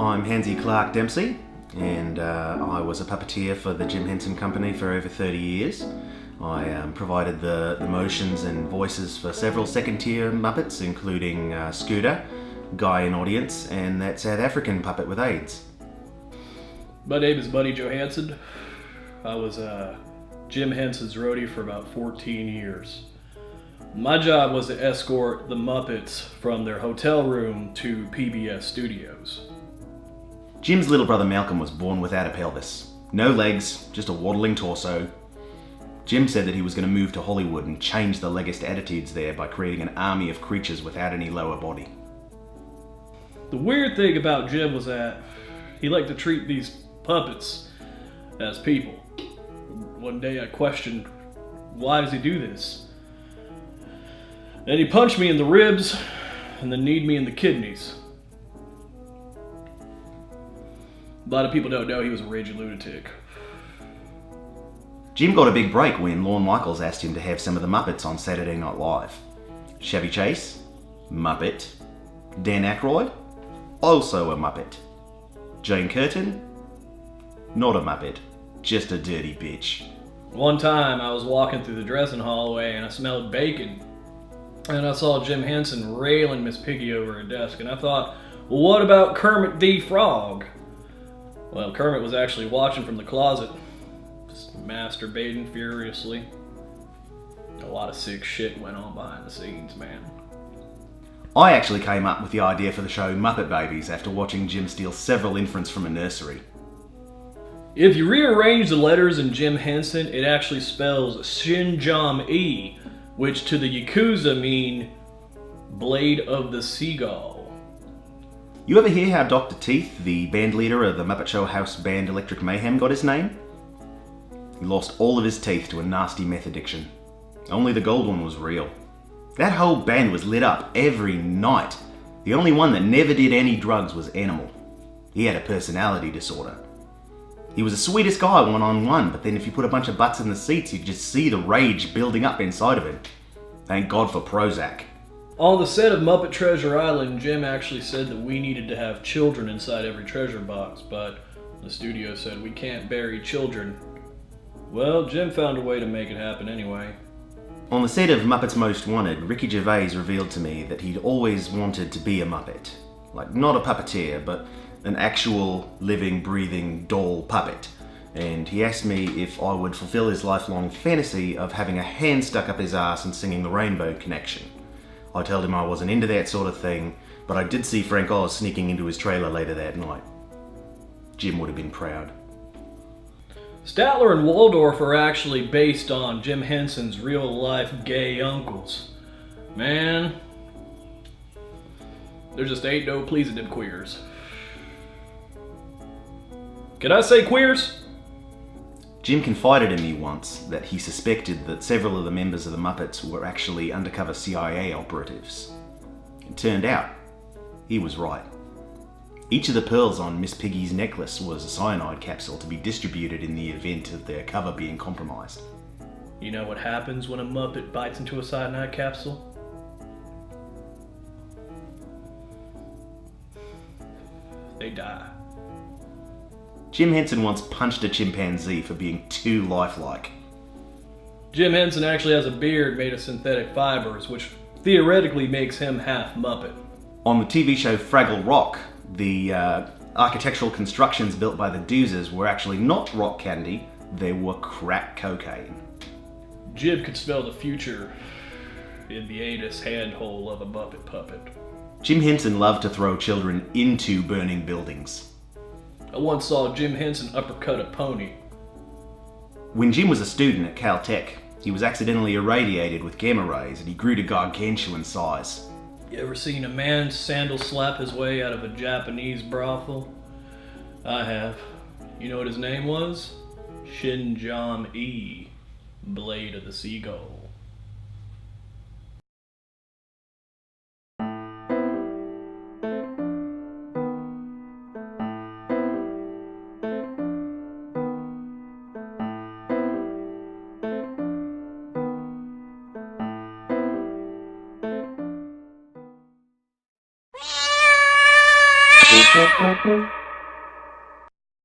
I'm Hansy Clark Dempsey, and I was a puppeteer for the Jim Henson Company for over 30 years. I provided the motions and voices for several second-tier Muppets, including Scooter, Guy in Audience, and that South African puppet with AIDS. My name is Buddy Johansson. I was Jim Henson's roadie for about 14 years. My job was to escort the Muppets from their hotel room to PBS Studios. Jim's little brother Malcolm was born without a pelvis. No legs, just a waddling torso. Jim said that he was going to move to Hollywood and change the legist attitudes there by creating an army of creatures without any lower body. The weird thing about Jim was that he liked to treat these puppets as people. One day I questioned, why does he do this? And he punched me in the ribs and then kneed me in the kidneys. A lot of people don't know he was a raging lunatic. Jim got a big break when Lorne Michaels asked him to have some of the Muppets on Saturday Night Live. Chevy Chase, Muppet. Dan Aykroyd, also a Muppet. Jane Curtin, not a Muppet, just a dirty bitch. One time I was walking through the dressing hallway and I smelled bacon. And I saw Jim Henson railing Miss Piggy over her desk, and I thought, well, what about Kermit the Frog? Well, Kermit was actually watching from the closet, just masturbating furiously. A lot of sick shit went on behind the scenes, man. I actually came up with the idea for the show Muppet Babies after watching Jim steal several infants from a nursery. If you rearrange the letters in Jim Henson, it actually spells Shinjam-E, which to the Yakuza mean Blade of the Seagull. You ever hear how Dr. Teeth, the band leader of the Muppet Show house band Electric Mayhem, got his name? He lost all of his teeth to a nasty meth addiction. Only the gold one was real. That whole band was lit up every night. The only one that never did any drugs was Animal. He had a personality disorder. He was the sweetest guy one-on-one, but then if you put a bunch of butts in the seats, you'd just see the rage building up inside of him. Thank God for Prozac. On the set of Muppet Treasure Island, Jim actually said that we needed to have children inside every treasure box, but the studio said we can't bury children. Well, Jim found a way to make it happen anyway. On the set of Muppets Most Wanted, Ricky Gervais revealed to me that he'd always wanted to be a Muppet. Like, not a puppeteer, but an actual, living, breathing doll puppet. And he asked me if I would fulfill his lifelong fantasy of having a hand stuck up his ass and singing the Rainbow Connection. I told him I wasn't into that sort of thing, but I did see Frank Oz sneaking into his trailer later that night. Jim would have been proud. Statler and Waldorf are actually based on Jim Henson's real-life gay uncles. Man, there just ain't no pleasing them queers. Can I say queers? Jim confided in me once that he suspected that several of the members of the Muppets were actually undercover CIA operatives. It turned out, he was right. Each of the pearls on Miss Piggy's necklace was a cyanide capsule to be distributed in the event of their cover being compromised. You know what happens when a Muppet bites into a cyanide capsule? They die. Jim Henson once punched a chimpanzee for being too lifelike. Jim Henson actually has a beard made of synthetic fibers, which theoretically makes him half Muppet. On the TV show Fraggle Rock, the architectural constructions built by the Doozers were actually not rock candy, they were crack cocaine. Jim could smell the future in the anus handhole of a Muppet puppet. Jim Henson loved to throw children into burning buildings. I once saw Jim Henson uppercut a pony. When Jim was a student at Caltech, he was accidentally irradiated with gamma rays and he grew to gargantuan size. You ever seen a man sandal slap his way out of a Japanese brothel? I have. You know what his name was? Shinjam-E, Blade of the Seagull. Shh.